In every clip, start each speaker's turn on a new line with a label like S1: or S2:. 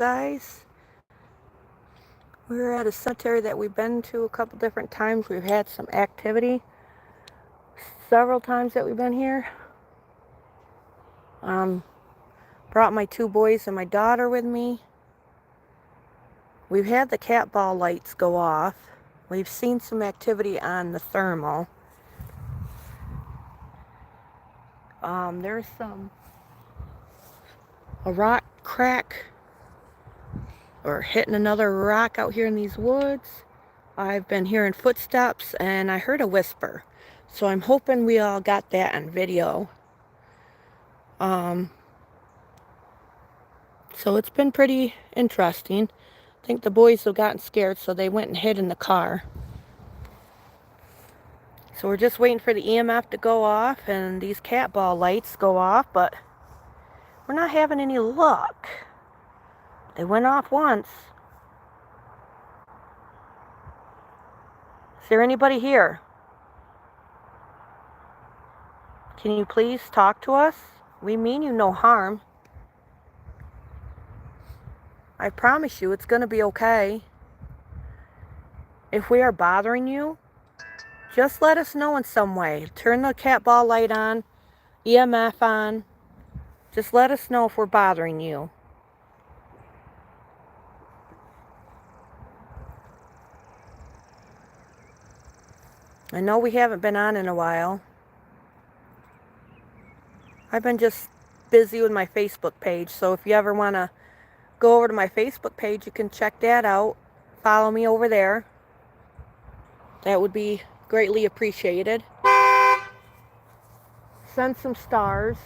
S1: guys. We're at a cemetery that we've been to a couple different times. We've had some activity several times that we've been here. Brought my two boys and my daughter with me. We've had the cat ball lights go off. We've seen some activity on the thermal. There's a rock crack or hitting another rock out here in these woods. I've been hearing footsteps and I heard a whisper. So I'm hoping we all got that on video. So it's been pretty interesting. I think the boys have gotten scared, so they went and hid in the car. So we're just waiting for the EMF to go off and these cat ball lights go off, but we're not having any luck. They went off once. Is there anybody here? Can you please talk to us? We mean you no harm. I promise you it's going to be okay. If we are bothering you, just let us know in some way. Turn the cat ball light on, EMF on. Just let us know if we're bothering you. I know we haven't been on in a while. I've been just busy with my Facebook page, so if you ever want to go over to my Facebook page, you can check that out. Follow me over there. That would be greatly appreciated. Send some stars.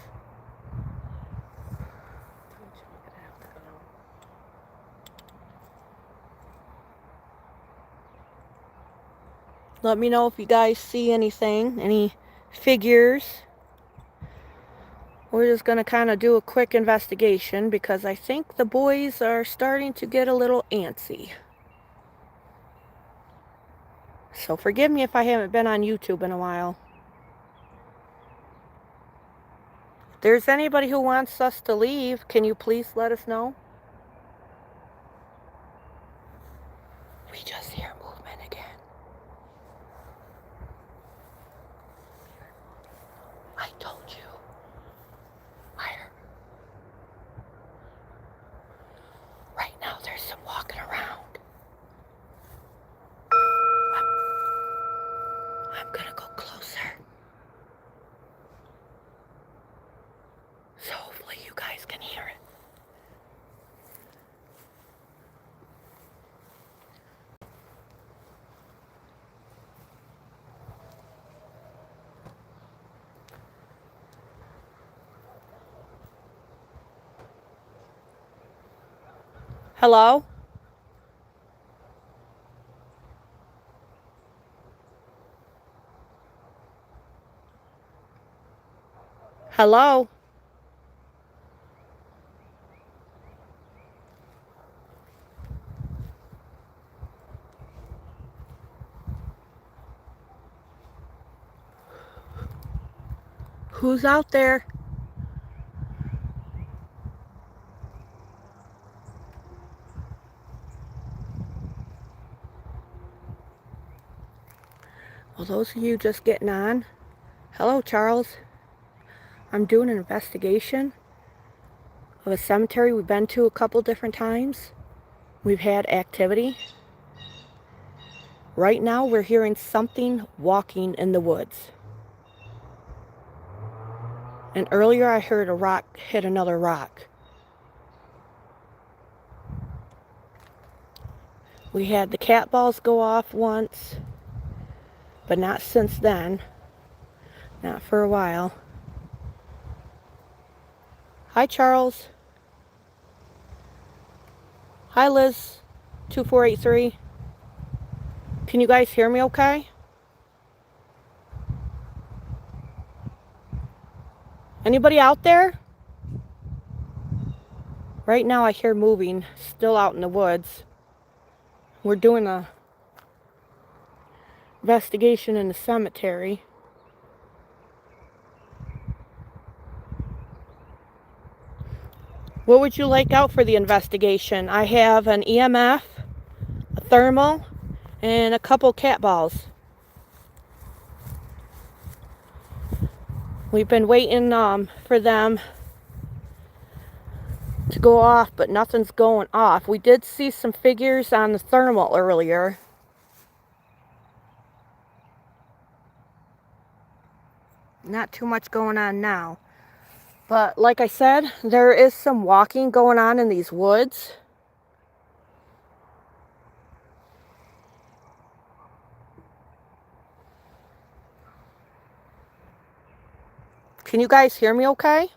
S1: Let me know if you guys see anything, any figures. We're just going to kind of do a quick investigation because I think the boys are starting to get a little antsy. So forgive me if I haven't been on YouTube in a while. If there's anybody who wants us to leave, can you please let us know? We just hear movement again. I told you. Right now there's some walking around. I'm gonna go closer. So hopefully you guys can hear it. Hello? Hello? Who's out there? Well, those of you just getting on, hello, Charles. I'm doing an investigation of a cemetery we've been to a couple different times. We've had activity. Right now, we're hearing something walking in the woods. And earlier, I heard a rock hit another rock. We had the cat balls go off once, but not since then. Not for a while. Hi, Charles. Hi, Liz. 2483. Can you guys hear me okay? Anybody out there? Right now I hear moving, still out in the woods. We're doing a investigation in the cemetery. What would you like out for the investigation? I have an EMF, a thermal, and a couple cat balls. We've been waiting for them to go off, but nothing's going off. We did see some figures on the thermal earlier. Not too much going on now. But like I said, there is some walking going on in these woods. Can you guys hear me okay?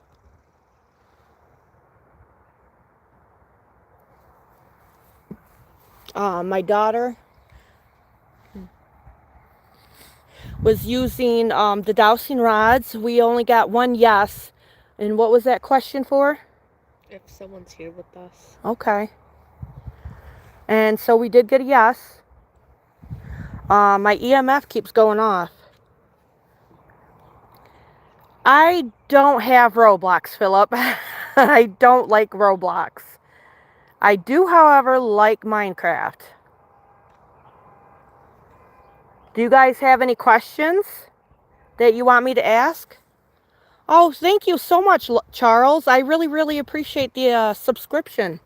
S1: My daughter was using the dowsing rods. We only got one yes. And what was that question for?
S2: If someone's here with us.
S1: Okay. And so we did get a yes. My EMF keeps going off. I don't have Roblox, Philip. I don't like Roblox. I do, however, like Minecraft. Do you guys have any questions that you want me to ask? Oh, thank you so much, Charles. I really, really appreciate the subscription.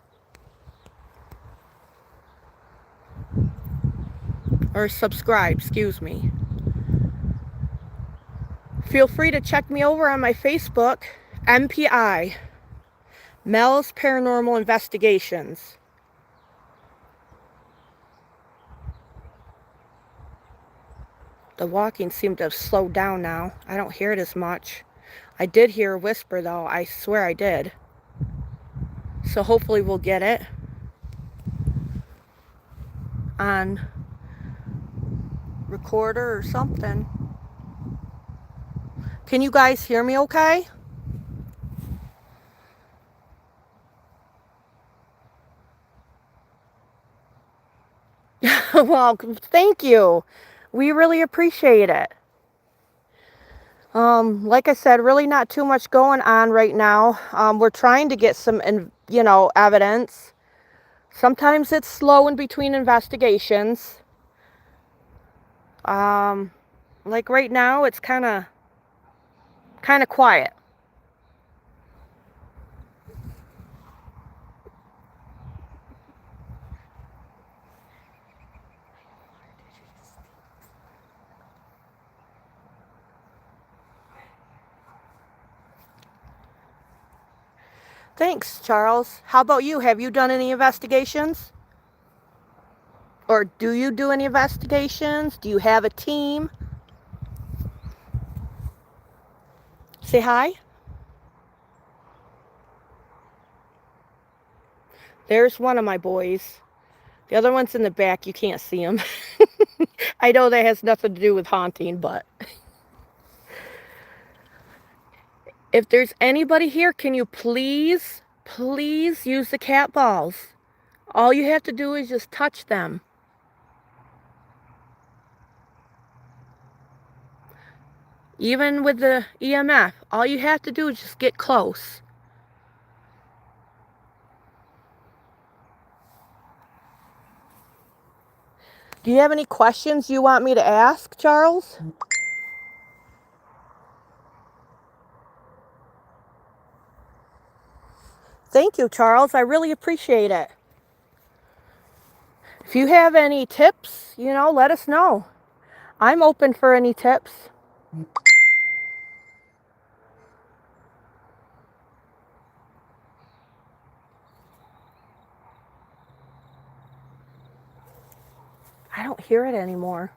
S1: Or subscribe, excuse me. Feel free to check me over on my Facebook, MPI, Mell's Paranormal Investigations. The walking seemed to have slowed down now. I don't hear it as much. I did hear a whisper, though. I swear I did. So hopefully we'll get it on recorder or something. Can you guys hear me okay? Well, thank you. We really appreciate it. Like I said, really not too much going on right now. We're trying to get some, evidence. Sometimes it's slow in between investigations. Like right now, it's kind of quiet. Thanks, Charles. How about you? Have you done any investigations? Or do you do any investigations? Do you have a team? Say hi. There's one of my boys. The other one's in the back. You can't see him. I know that has nothing to do with haunting, but if there's anybody here, can you please use the cat balls? All you have to do is just touch them. Even with the EMF, all you have to do is just get close. Do you have any questions you want me to ask, Charles? Thank you, Charles. I really appreciate it. If you have any tips, let us know. I'm open for any tips. I don't hear it anymore.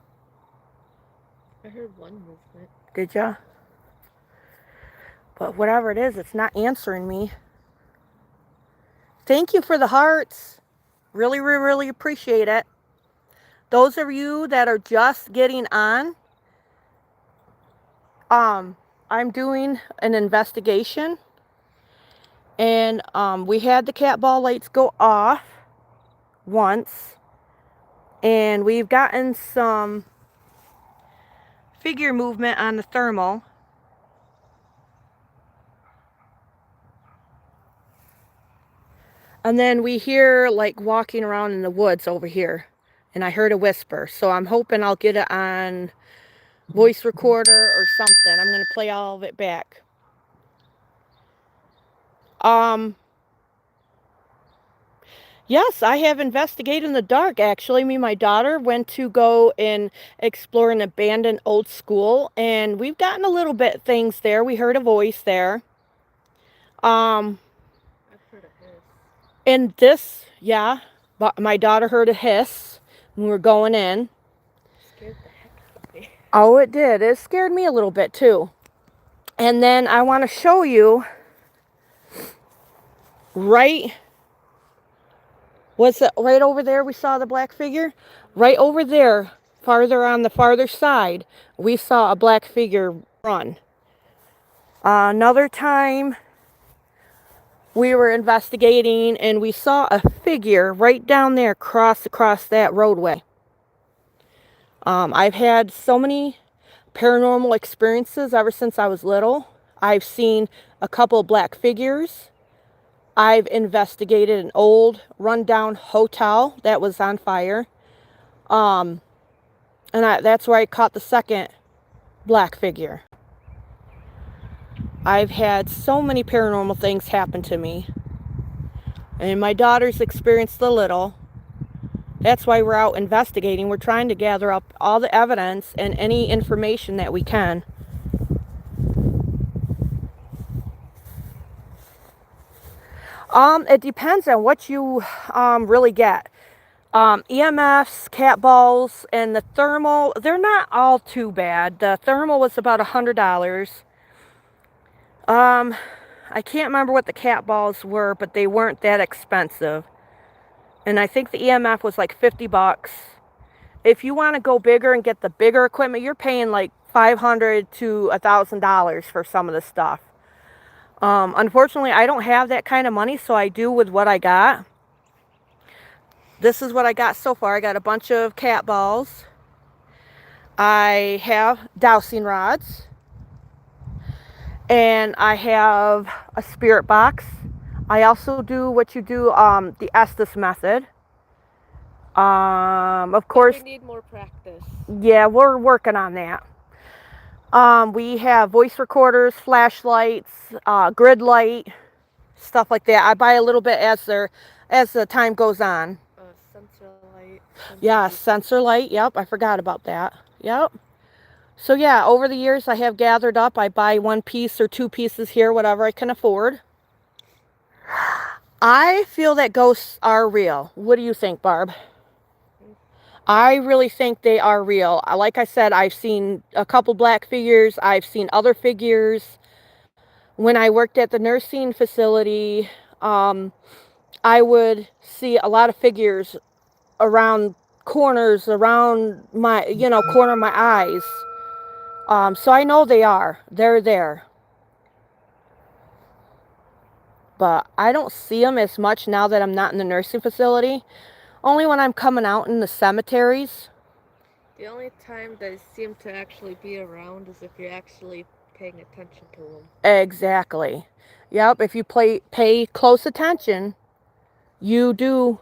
S2: I heard one movement.
S1: Did ya? But whatever it is, it's not answering me. Thank you for the hearts. Really, really, really appreciate it. Those of you that are just getting on, I'm doing an investigation. And we had the cat ball lights go off once. And we've gotten some figure movement on the thermal. And then we hear like walking around in the woods over here. And I heard a whisper. So I'm hoping I'll get it on voice recorder or something. I'm going to play all of it back. Yes, I have investigated in the dark, actually. Me and my daughter went to go and explore an abandoned old school, and we've gotten a little bit things there. We heard a voice there.
S2: I've heard a hiss.
S1: And this, yeah, but my daughter heard a hiss when we were going in.
S2: Scared the heck out of me.
S1: Oh, it did. It scared me a little bit, too. And then I want to show you was it right over there we saw the black figure? Right over there, farther on the farther side, we saw a black figure run. Another time we were investigating and we saw a figure right down there cross across that roadway. I've had so many paranormal experiences ever since I was little. I've seen a couple of black figures. I've investigated an old rundown hotel that was on fire. And that's where I caught the second black figure. I've had so many paranormal things happen to me. And my daughter's experienced a little. That's why we're out investigating. We're trying to gather up all the evidence and any information that we can. It depends on what you really get. EMFs, cat balls, and the thermal, they're not all too bad. The thermal was about $100. I can't remember what the cat balls were, but they weren't that expensive. And I think the EMF was like $50. If you want to go bigger and get the bigger equipment, you're paying like $500 to $1,000 for some of the stuff. Unfortunately, I don't have that kind of money, so I do with what I got. This is what I got so far. I got a bunch of cat balls. I have dowsing rods. And I have a spirit box. I also do what you do, the Estes method. Of course.
S2: We need more practice.
S1: Yeah, we're working on that. We have voice recorders, flashlights, grid light, stuff like that. I buy a little bit as the time goes on.
S2: Sensor light.
S1: Yeah, sensor light. Yep, I forgot about that. Yep. So yeah, over the years I have gathered up. I buy one piece or two pieces here, whatever I can afford. I feel that ghosts are real. What do you think, Barb? I really think they are real. Like I said, I've seen a couple black figures. I've seen other figures. When I worked at the nursing facility, I would see a lot of figures around corners, around my, corner of my eyes. So I know they're there. But I don't see them as much now that I'm not in the nursing facility. Only when I'm coming out in the cemeteries.
S2: The only time they seem to actually be around is if you're actually paying attention to them.
S1: Exactly. Yep, if you pay close attention, you do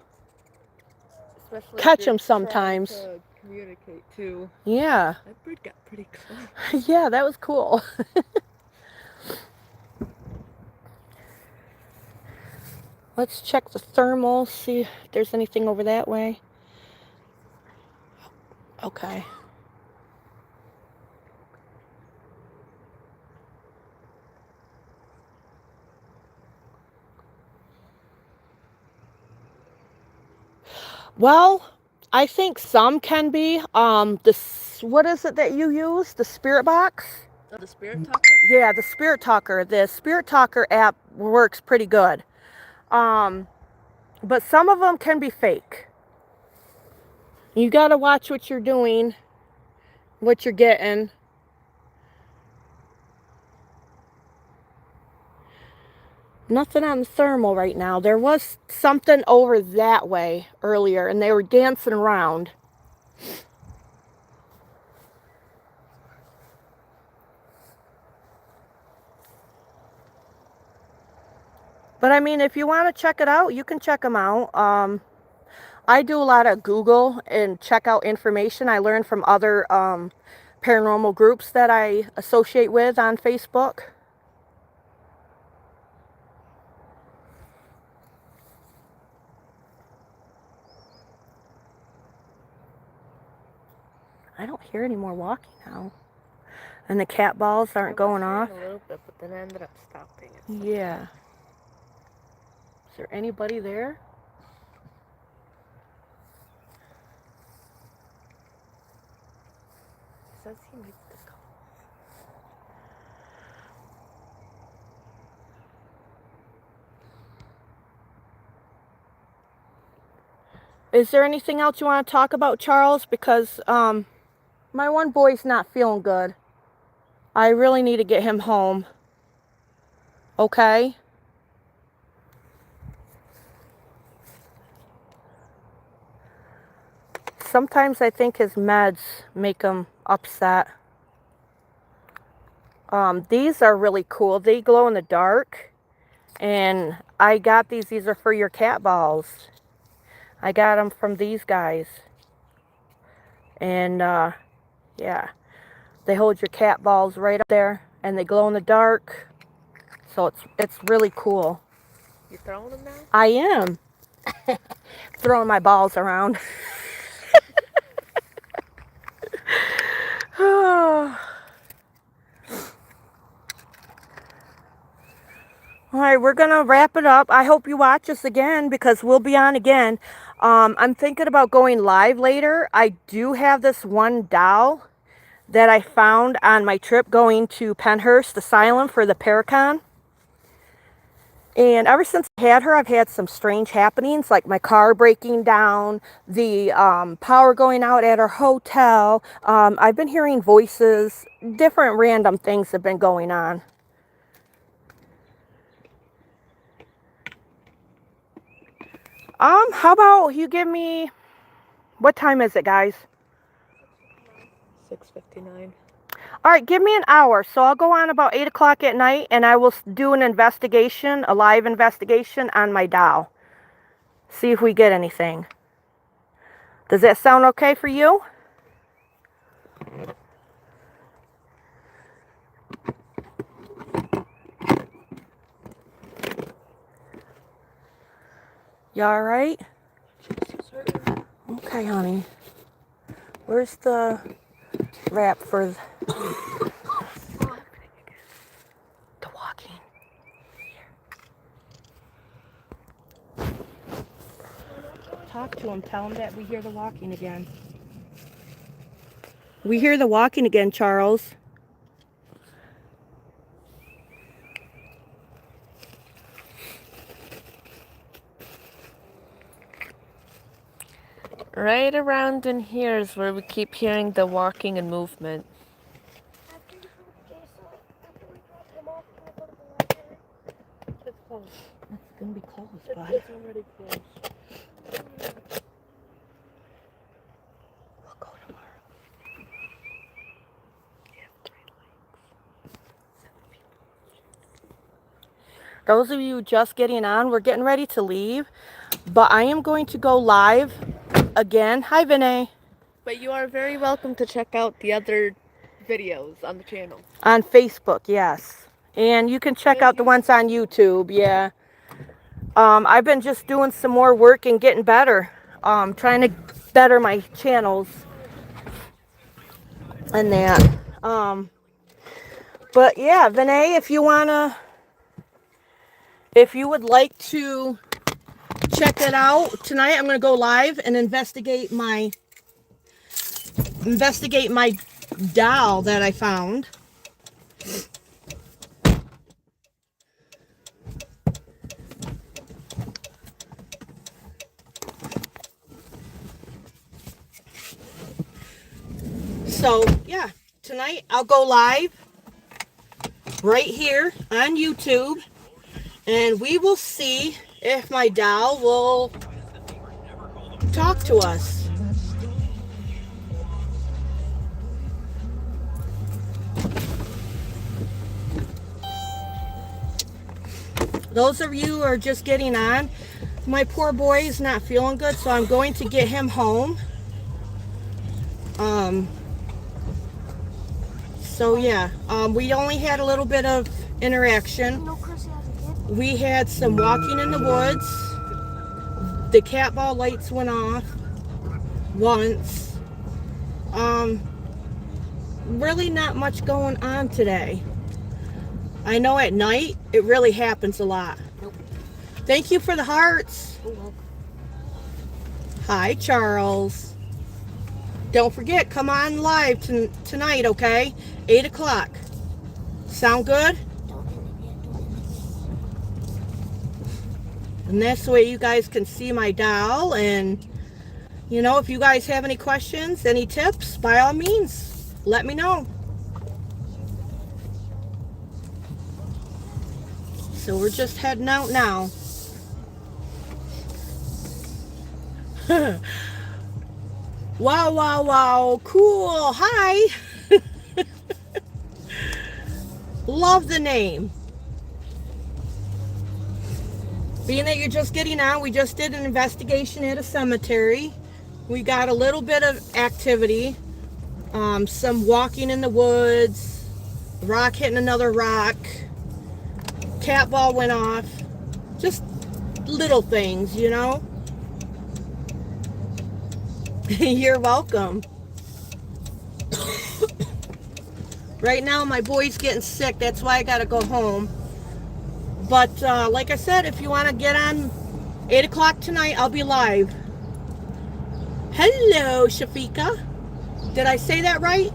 S2: Especially
S1: catch them sometimes.
S2: To communicate too.
S1: Yeah.
S2: That bird got pretty close.
S1: Yeah, that was cool. Let's check the thermal, see if there's anything over that way. Okay. Well, I think some can be. What is it that you use? The spirit box?
S2: Oh, the spirit talker?
S1: Yeah, the spirit talker. The spirit talker app works pretty good. But some of them can be fake. You gotta watch what you're doing, what you're getting. Nothing on the thermal right now. There was something over that way earlier, and they were dancing around. But I mean, if you want to check it out, you can check them out. I do a lot of Google and check out information I learned from other paranormal groups that I associate with on Facebook. I don't hear any more walking now. And the cat balls aren't going off.
S2: A little bit, but then I ended up stopping it.
S1: Yeah. Is there anybody there?
S2: Says he makes the call.
S1: Is there anything else you want to talk about, Charles? Because my one boy's not feeling good. I really need to get him home. Okay? Sometimes I think his meds make him upset. These are really cool. They glow in the dark. And I got these. These are for your cat balls. I got them from these guys. And, yeah. They hold your cat balls right up there. And they glow in the dark. So it's really cool.
S2: You throwing them now?
S1: I am. Throwing my balls around. All right, we're going to wrap it up. I hope you watch us again because we'll be on again. I'm thinking about going live later. I do have this one doll that I found on my trip going to Penhurst Asylum for the Paracon. And ever since I had her, I've had some strange happenings, like my car breaking down, the power going out at our hotel. I've been hearing voices, different random things have been going on. How about you give me, what time is it, guys?
S2: 6:59.
S1: All right, give me an hour. So I'll go on about 8 o'clock at night and I will do an investigation, a live investigation on my doll. See if we get anything. Does that sound okay for you? You all right? Okay, honey. Where's the wrap for the walking? Talk to him. Tell him that we hear the walking again. We hear the walking again, Charles.
S2: Right around in here is where we keep hearing the walking and movement. It's close.
S1: It's gonna be close, bud.
S2: It's already close.
S1: We'll go tomorrow. You have 3 likes. Those of you just getting on, we're getting ready to leave, but I am going to go live again. Hi, Vinay.
S2: But you are very welcome to check out the other videos on the channel.
S1: On Facebook, yes. And you can check out the ones on YouTube, yeah. I've been just doing some more work and getting better. Trying to better my channels and that. But yeah, Vinay, if you would like to check it out tonight, I'm going to go live and investigate my doll that I found. So, yeah, tonight I'll go live right here on YouTube, and we will see if my doll will talk to us. those of you who are just getting on, my poor boy is not feeling good, so I'm going to get him home. So yeah, we only had a little bit of interaction. We had some walking in the woods. The cat ball lights went off once. Really not much going on today. I know at night it really happens a lot.
S3: Nope.
S1: Thank you for the hearts.
S3: You're welcome.
S1: Hi, Charles. Don't forget, come on live tonight, okay? 8 o'clock. Sound good? And that's the way you guys can see my doll. And, you know, if you guys have any questions, any tips, by all means, let me know. So we're just heading out now. Wow, wow, wow. Cool. Hi. Love the name. Being that you're just getting on, we just did an investigation at a cemetery. We got a little bit of activity. Some walking in the woods. Rock hitting another rock. Cat ball went off. Just little things, you know. You're welcome. Right now my boy's getting sick. That's why I gotta go home. But like I said, if you want to get on 8 o'clock tonight, I'll be live. Hello, Shafika. Did I say that right?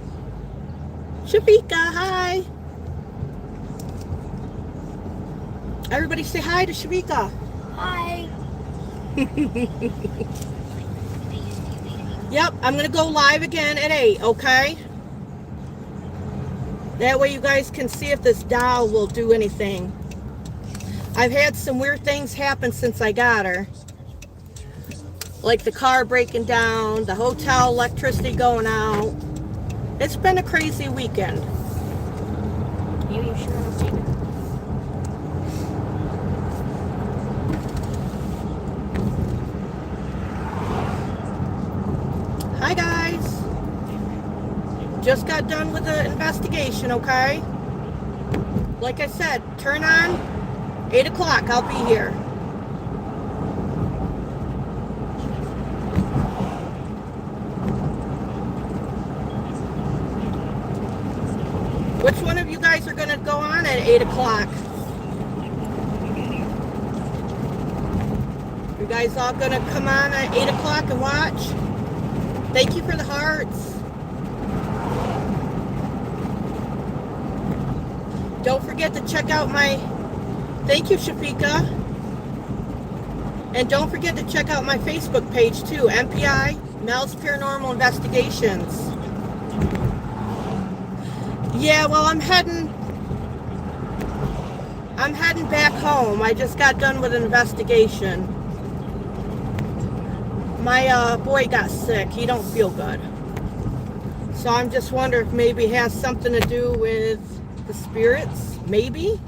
S1: Shafika, hi. Everybody say hi to Shafika.
S3: Hi.
S1: Yep, I'm going to go live again at 8, okay? That way you guys can see if this doll will do anything. I've had some weird things happen since I got her. Like the car breaking down, the hotel electricity going out. It's been a crazy weekend.
S3: Maybe you should have seen it.
S1: Hi guys. Just got done with the investigation, okay? Like I said, turn on 8 o'clock, I'll be here. Which one of you guys are going to go on at 8 o'clock? You guys all going to come on at 8 o'clock and watch? Thank you for the hearts. Don't forget to check out my... Thank you, Shafika. And don't forget to check out my Facebook page too, MPI, Mell's Paranormal Investigations. Yeah, well, I'm heading back home. I just got done with an investigation. My boy got sick. He don't feel good. So I'm just wondering if maybe it has something to do with the spirits. Maybe.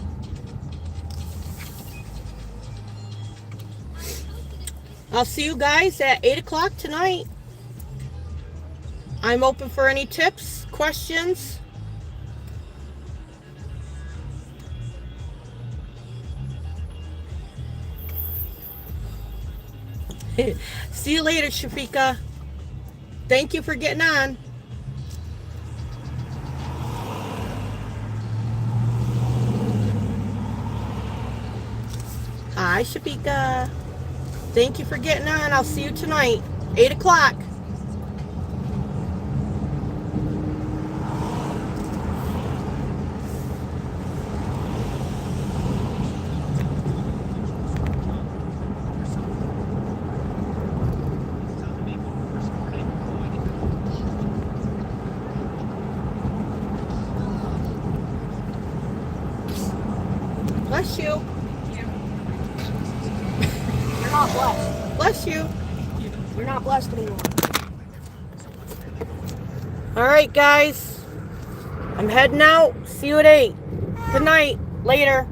S1: I'll see you guys at 8 o'clock tonight. I'm open for any tips, questions. See you later, Shafika. Thank you for getting on. Hi, Shafika. Thank you for getting on. I'll see you tonight, 8 o'clock. Bless you.
S3: You're not blessed.
S1: Bless you.
S3: You're not blessed anymore.
S1: All right, guys. I'm heading out. See you at 8. Good night. Later.